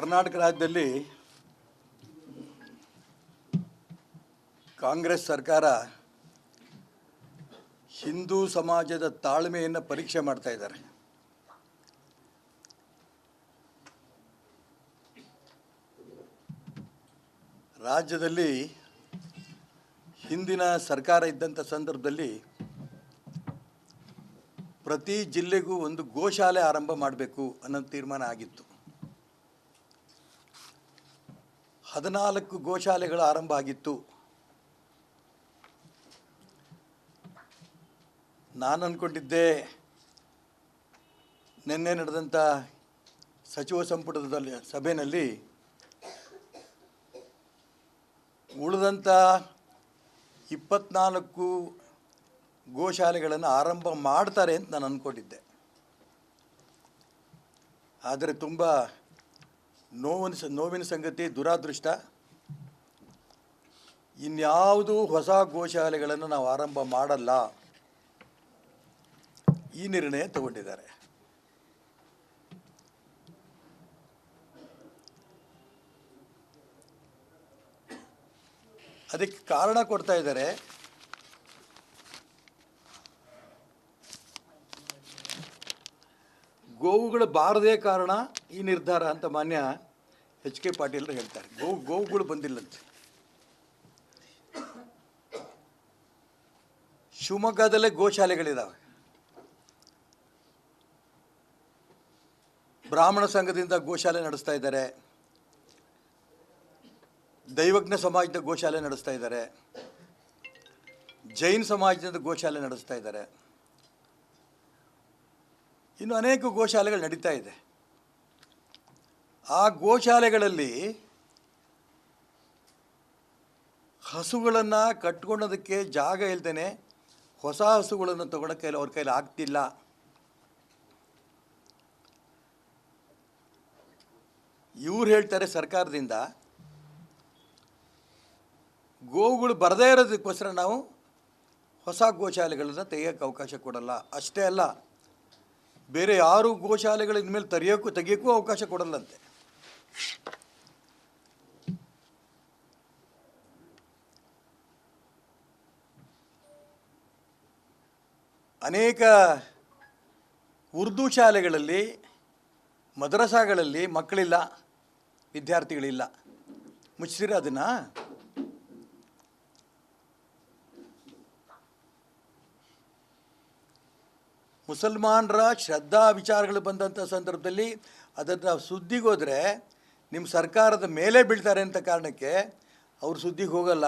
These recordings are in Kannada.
ಕರ್ನಾಟಕ ರಾಜ್ಯದಲ್ಲಿ ಕಾಂಗ್ರೆಸ್ ಸರ್ಕಾರ ಹಿಂದೂ ಸಮಾಜದ ತಾಳ್ಮೆಯನ್ನು ಪರೀಕ್ಷೆ ಮಾಡ್ತಾ ಇದ್ದಾರೆ. ರಾಜ್ಯದಲ್ಲಿ ಹಿಂದಿನ ಸರ್ಕಾರ ಇದ್ದಂಥ ಸಂದರ್ಭದಲ್ಲಿ ಪ್ರತಿ ಜಿಲ್ಲೆಗೂ ಒಂದು ಗೋಶಾಲೆ ಆರಂಭ ಮಾಡಬೇಕು ಅನ್ನೋ ತೀರ್ಮಾನ ಆಗಿತ್ತು. 14 ಗೋಶಾಲೆಗಳು ಆರಂಭ ಆಗಿತ್ತು. ನಾನು ಅಂದ್ಕೊಂಡಿದ್ದೆ ನಿನ್ನೆ ನಡೆದಂಥ ಸಚಿವ ಸಂಪುಟದಲ್ಲಿ ಸಭೆಯಲ್ಲಿ ಉಳಿದಂಥ 24 ಗೋಶಾಲೆಗಳನ್ನು ಆರಂಭ ಮಾಡ್ತಾರೆ ಅಂತ ನಾನು ಅಂದ್ಕೊಂಡಿದ್ದೆ. ಆದರೆ ತುಂಬ ನೋವಿನ ಸಂಗತಿ, ದುರಾದೃಷ್ಟ, ಇನ್ಯಾವುದೂ ಹೊಸ ಗೋಶಾಲೆಗಳನ್ನು ನಾವು ಆರಂಭ ಮಾಡಲ್ಲ, ಈ ನಿರ್ಣಯ ತಗೊಂಡಿದ್ದಾರೆ. ಅದಕ್ಕೆ ಕಾರಣ ಕೊಡ್ತಾ ಇದ್ದಾರೆ. ಗೋವುಗಳು ಬಾರದೇ ಕಾರಣ ಈ ನಿರ್ಧಾರ ಅಂತ ಮಾನ್ಯ ಎಚ್ ಕೆ ಪಾಟೀಲರು ಹೇಳ್ತಾರೆ. ಗೋವುಗಳು ಬಂದಿಲ್ಲಂತೆ. ಶಿವಮೊಗ್ಗದಲ್ಲೇ ಗೋಶಾಲೆಗಳಿದ್ದಾವೆ. ಬ್ರಾಹ್ಮಣ ಸಂಘದಿಂದ ಗೋಶಾಲೆ ನಡೆಸ್ತಾ ಇದ್ದಾರೆ, ದೈವಜ್ಞ ಸಮಾಜದ ಗೋಶಾಲೆ ನಡೆಸ್ತಾ ಇದ್ದಾರೆ, ಜೈನ್ ಸಮಾಜದಿಂದ ಗೋಶಾಲೆ ನಡೆಸ್ತಾ ಇದ್ದಾರೆ. ಇನ್ನು ಅನೇಕ ಗೋಶಾಲೆಗಳು ನಡೀತಾ ಇದೆ. ಆ ಗೋಶಾಲೆಗಳಲ್ಲಿ ಹಸುಗಳನ್ನು ಕಟ್ಕೊಳ್ಳೋದಕ್ಕೆ ಜಾಗ ಇಲ್ದೇನೆ ಹೊಸ ಹಸುಗಳನ್ನು ತಗೊಳ್ಳೋಕ್ಕೆ ಅವ್ರ ಕೈಲಿ ಆಗ್ತಿಲ್ಲ. ಇವ್ರು ಹೇಳ್ತಾರೆ ಸರ್ಕಾರದಿಂದ ಗೋವುಗಳು ಬರದೇ ಇರೋದಕ್ಕೋಸ್ಕರ ನಾವು ಹೊಸ ಗೋಶಾಲೆಗಳನ್ನು ತೆಗಿಯೋಕ್ಕೆ ಅವಕಾಶ ಕೊಡಲ್ಲ. ಅಷ್ಟೇ ಅಲ್ಲ, ಬೇರೆ ಯಾರು ಗೋಶಾಲೆಗಳು ಇನ್ಮೇಲೆ ತೆಗಿಯೋಕ್ಕೂ ಅವಕಾಶ ಕೊಡಲ್ಲಂತೆ. ಅನೇಕ ಉರ್ದು ಶಾಲೆಗಳಲ್ಲಿ, ಮದ್ರಸಾಗಳಲ್ಲಿ ಮಕ್ಕಳಿಲ್ಲ, ವಿದ್ಯಾರ್ಥಿಗಳಿಲ್ಲ. ಮುಚ್ಚಿರ ಅದನ್ನು. ಮುಸಲ್ಮಾನರ ಶ್ರದ್ಧಾ ವಿಚಾರಗಳು ಬಂದಂಥ ಸಂದರ್ಭದಲ್ಲಿ ಅದನ್ನು ಸುದ್ದಿಗೆ ಹೋದರೆ ನಿಮ್ಮ ಸರ್ಕಾರದ ಮೇಲೆ ಬೀಳ್ತಾರೆ ಅಂತ ಕಾರಣಕ್ಕೆ ಅವರು ಸುದ್ದಿಗೆ ಹೋಗಲ್ಲ.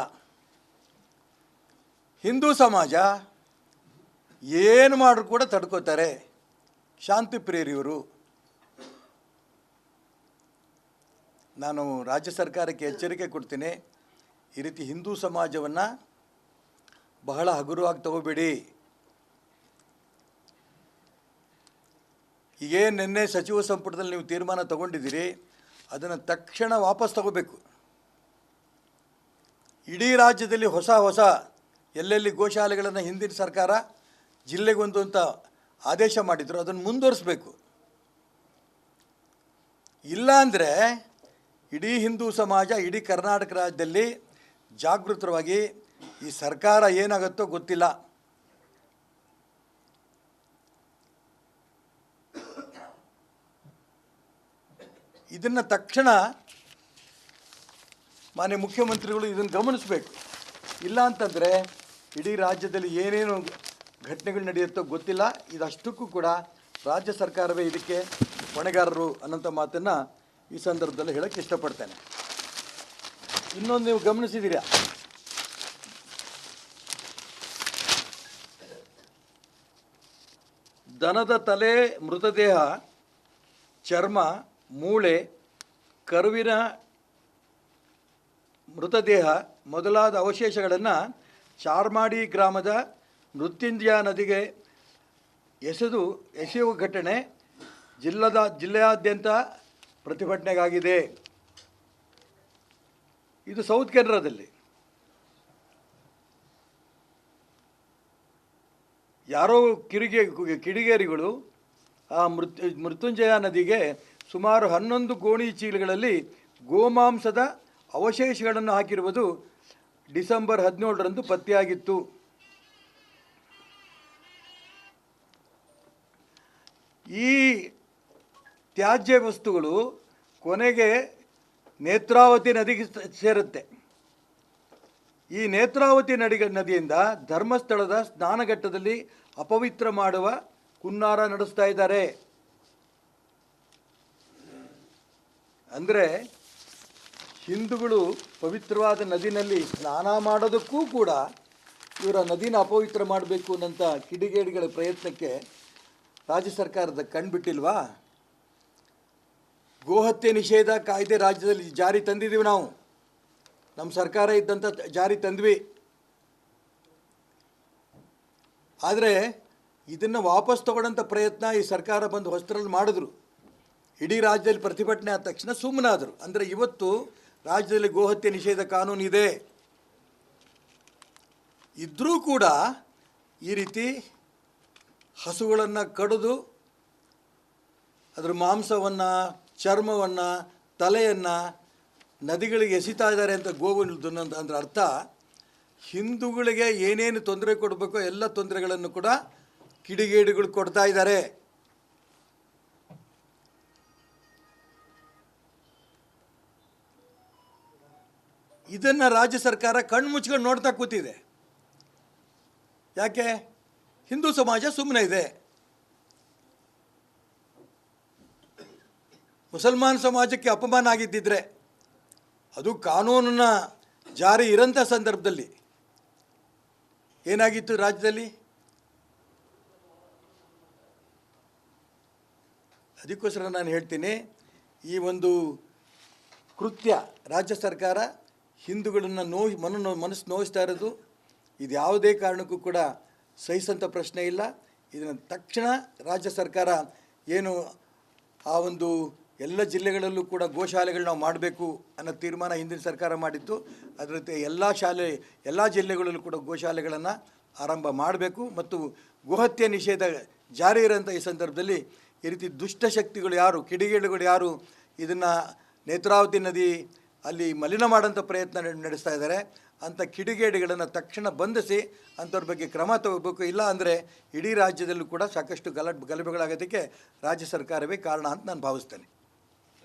ಹಿಂದೂ ಸಮಾಜ ಏನು ಮಾಡಿದ್ರು ಕೂಡ ತಡ್ಕೋತಾರೆ. ಶಾಂತಿ ಪ್ರಿಯರಿವರು. ನಾನು ರಾಜ್ಯ ಸರ್ಕಾರಕ್ಕೆ ಎಚ್ಚರಿಕೆ ಕೊಡ್ತೀನಿ, ಈ ರೀತಿ ಹಿಂದೂ ಸಮಾಜವನ್ನು ಬಹಳ ಹಗುರವಾಗಿ ತಗೋಬೇಡಿ. ಈಗೇನು ನಿನ್ನೆ ಸಚಿವ ಸಂಪುಟದಲ್ಲಿ ನೀವು ತೀರ್ಮಾನ ತಗೊಂಡಿದ್ದೀರಿ, ಅದನ್ನು ತಕ್ಷಣ ವಾಪಸ್ ತಗೋಬೇಕು. ಇಡೀ ರಾಜ್ಯದಲ್ಲಿ ಹೊಸ ಎಲ್ಲೆಲ್ಲಿ ಗೋಶಾಲೆಗಳನ್ನು ಹಿಂದಿನ ಸರ್ಕಾರ ಜಿಲ್ಲೆಗೊಂದು ಅಂತ ಆದೇಶ ಮಾಡಿದ್ರು, ಅದನ್ನು ಮುಂದುವರಿಸಬೇಕು. ಇಲ್ಲಾಂದರೆ ಇಡೀ ಹಿಂದೂ ಸಮಾಜ ಇಡೀ ಕರ್ನಾಟಕ ರಾಜ್ಯದಲ್ಲಿ ಜಾಗೃತವಾಗಿ ಈ ಸರ್ಕಾರ ಏನಾಗುತ್ತೋ ಗೊತ್ತಿಲ್ಲ. ಇದನ್ನು ತಕ್ಷಣ ಮಾನ್ಯ ಮುಖ್ಯಮಂತ್ರಿಗಳು ಇದನ್ನು ಗಮನಿಸಬೇಕು. ಇಲ್ಲ ಅಂತಂದರೆ ಇಡೀ ರಾಜ್ಯದಲ್ಲಿ ಏನೇನು ಘಟನೆಗಳು ನಡೆಯುತ್ತೋ ಗೊತ್ತಿಲ್ಲ. ಇದಷ್ಟಕ್ಕೂ ಕೂಡ ರಾಜ್ಯ ಸರ್ಕಾರವೇ ಇದಕ್ಕೆ ಹೊಣೆಗಾರರು ಅನ್ನೋಂಥ ಮಾತನ್ನು ಈ ಸಂದರ್ಭದಲ್ಲಿ ಹೇಳೋಕ್ಕೆ ಇಷ್ಟಪಡ್ತೇನೆ. ಇನ್ನೊಂದು ನೀವು ಗಮನಿಸಿದ್ದೀರಾ, ದನದ ತಲೆ, ಮೃತದೇಹ, ಚರ್ಮ, ಮೂಳೆ, ಕರುವಿನ ಮೃತದೇಹ ಮೊದಲಾದ ಅವಶೇಷಗಳನ್ನು ಚಾರ್ಮಾಡಿ ಗ್ರಾಮದ ಮೃತ್ಯುಂಜಯ ನದಿಗೆ ಎಸೆಯುವ ಘಟನೆ ಜಿಲ್ಲೆಯಾದ್ಯಂತ ಪ್ರತಿಭಟನೆಗಾಗಿದೆ. ಇದು ಸೌತ್ ಕೆನರಾದಲ್ಲಿ. ಯಾರೋ ಕಿಡಿಗೇರಿಗಳು ಆ ಮೃತ್ಯುಂಜಯ ನದಿಗೆ ಸುಮಾರು 11 ಗೋಣಿ ಚೀಲಗಳಲ್ಲಿ ಗೋಮಾಂಸದ ಅವಶೇಷಗಳನ್ನು ಹಾಕಿರುವುದು ಡಿಸೆಂಬರ್ 17ರಂದು ಪತ್ತೆಯಾಗಿತ್ತು. ಈ ತ್ಯಾಜ್ಯ ವಸ್ತುಗಳು ಕೊನೆಗೆ ನೇತ್ರಾವತಿ ನದಿಗೆ ಸೇರುತ್ತೆ. ಈ ನೇತ್ರಾವತಿ ನದಿಯಿಂದ ಧರ್ಮಸ್ಥಳದ ಸ್ನಾನಘಟ್ಟದಲ್ಲಿ ಅಪವಿತ್ರ ಮಾಡುವ ಹುನ್ನಾರ ನಡೆಸ್ತಾ ಇದ್ದಾರೆ. ಅಂದರೆ ಹಿಂದೂಗಳು ಪವಿತ್ರವಾದ ನದಿನಲ್ಲಿ ಸ್ನಾನ ಮಾಡೋದಕ್ಕೂ ಕೂಡ ಇವರ ನದಿನ ಅಪವಿತ್ರ ಮಾಡಬೇಕು ಅನ್ನೋಂಥ ಕಿಡಿಗೇಡಿಗಳ ಪ್ರಯತ್ನಕ್ಕೆ ರಾಜ್ಯ ಸರ್ಕಾರದ ಕಣ್ಬಿಟ್ಟಿಲ್ವಾ? ಗೋಹತ್ಯೆ ನಿಷೇಧ ಕಾಯ್ದೆ ರಾಜ್ಯದಲ್ಲಿ ಜಾರಿ ತಂದಿದ್ದೀವಿ ನಾವು. ನಮ್ಮ ಸರ್ಕಾರ ಇದ್ದಂಥ ಜಾರಿ ತಂದ್ವಿ. ಆದರೆ ಇದನ್ನು ವಾಪಸ್ ತಗೊಳ್ಳೋಂಥ ಪ್ರಯತ್ನ ಈ ಸರ್ಕಾರ ಬಂದು ಹೊಸದ್ರಲ್ಲಿ ಮಾಡಿದ್ರು. ಇಡೀ ರಾಜ್ಯದಲ್ಲಿ ಪ್ರತಿಭಟನೆ ಆದ ತಕ್ಷಣ ಸುಮ್ಮನಾದರು. ಅಂದರೆ ಇವತ್ತು ರಾಜ್ಯದಲ್ಲಿ ಗೋಹತ್ಯೆ ನಿಷೇಧ ಕಾನೂನು ಇದೆ, ಇದ್ದರೂ ಕೂಡ ಈ ರೀತಿ ಹಸುಗಳನ್ನು ಕಡಿದು ಅದರ ಮಾಂಸವನ್ನು, ಚರ್ಮವನ್ನು, ತಲೆಯನ್ನು ನದಿಗಳಿಗೆ ಎಸಿತಾ ಇದ್ದಾರೆ ಅಂತ ಗೋವನ್ನು ಅಂದ್ರೆ ಅರ್ಥ ಹಿಂದೂಗಳಿಗೆ ಏನೇನು ತೊಂದರೆ ಕೊಡಬೇಕೋ ಎಲ್ಲ ತೊಂದರೆಗಳನ್ನು ಕೂಡ ಕಿಡಿಗೇಡಿಗಳು ಕೊಡ್ತಾ ಇದ್ದಾರೆ. ಇದನ್ನು ರಾಜ್ಯ ಸರ್ಕಾರ ಕಣ್ಣು ಮುಚ್ಕೊಂಡು ನೋಡ್ತಾ ಕೂತಿದೆ. ಯಾಕೆ? ಹಿಂದೂ ಸಮಾಜ ಸುಮ್ಮನೆ ಇದೆ. ಮುಸಲ್ಮಾನ್ ಸಮಾಜಕ್ಕೆ ಅಪಮಾನ ಆಗಿದ್ದಿದ್ರೆ, ಅದು ಕಾನೂನಿನ ಜಾರಿ ಇರೋಂಥ ಸಂದರ್ಭದಲ್ಲಿ ಏನಾಗಿತ್ತು ರಾಜ್ಯದಲ್ಲಿ? ಅದಕ್ಕೋಸ್ಕರ ನಾನು ಹೇಳ್ತೀನಿ, ಈ ಒಂದು ಕೃತ್ಯ ರಾಜ್ಯ ಸರ್ಕಾರ ಹಿಂದೂಗಳನ್ನು ಮನಸ್ಸು ನೋಯಿಸ್ತಾ ಇರೋದು ಇದು ಯಾವುದೇ ಕಾರಣಕ್ಕೂ ಕೂಡ ಸಹಿಸಂಥ ಪ್ರಶ್ನೆ ಇಲ್ಲ. ಇದನ್ನು ತಕ್ಷಣ ರಾಜ್ಯ ಸರ್ಕಾರ ಏನು ಆ ಒಂದು ಎಲ್ಲ ಜಿಲ್ಲೆಗಳಲ್ಲೂ ಕೂಡ ಗೋಶಾಲೆಗಳು ನಾವು ಮಾಡಬೇಕು ಅನ್ನೋ ತೀರ್ಮಾನ ಹಿಂದಿನ ಸರ್ಕಾರ ಮಾಡಿತ್ತು. ಅದರಂತೆ ಎಲ್ಲ ಜಿಲ್ಲೆಗಳಲ್ಲೂ ಕೂಡ ಗೋಶಾಲೆಗಳನ್ನು ಆರಂಭ ಮಾಡಬೇಕು. ಮತ್ತು ಗೋಹತ್ಯೆ ನಿಷೇಧ ಜಾರಿ ಇರೋಂಥ ಈ ಸಂದರ್ಭದಲ್ಲಿ ಈ ರೀತಿ ದುಷ್ಟಶಕ್ತಿಗಳು ಯಾರು, ಕಿಡಿಗೇಡಿಗಳು ಯಾರು ಇದನ್ನು ನೇತ್ರಾವತಿ ನದಿ ಅಲ್ಲಿ ಮಲಿನ ಮಾಡೋಂಥ ಪ್ರಯತ್ನ ನಡೆಸ್ತಾ ಇದ್ದಾರೆ, ಅಂಥ ಕಿಡಿಗೇಡಿಗಳನ್ನು ತಕ್ಷಣ ಬಂಧಿಸಿ ಅಂಥವ್ರ ಬಗ್ಗೆ ಕ್ರಮ ತಗೋಬೇಕು. ಇಲ್ಲ ಅಂದರೆ ಇಡೀ ರಾಜ್ಯದಲ್ಲೂ ಕೂಡ ಸಾಕಷ್ಟು ಗಲಭೆಗಳಾಗೋದಕ್ಕೆ ರಾಜ್ಯ ಸರ್ಕಾರವೇ ಕಾರಣ ಅಂತ ನಾನು ಭಾವಿಸ್ತೇನೆ.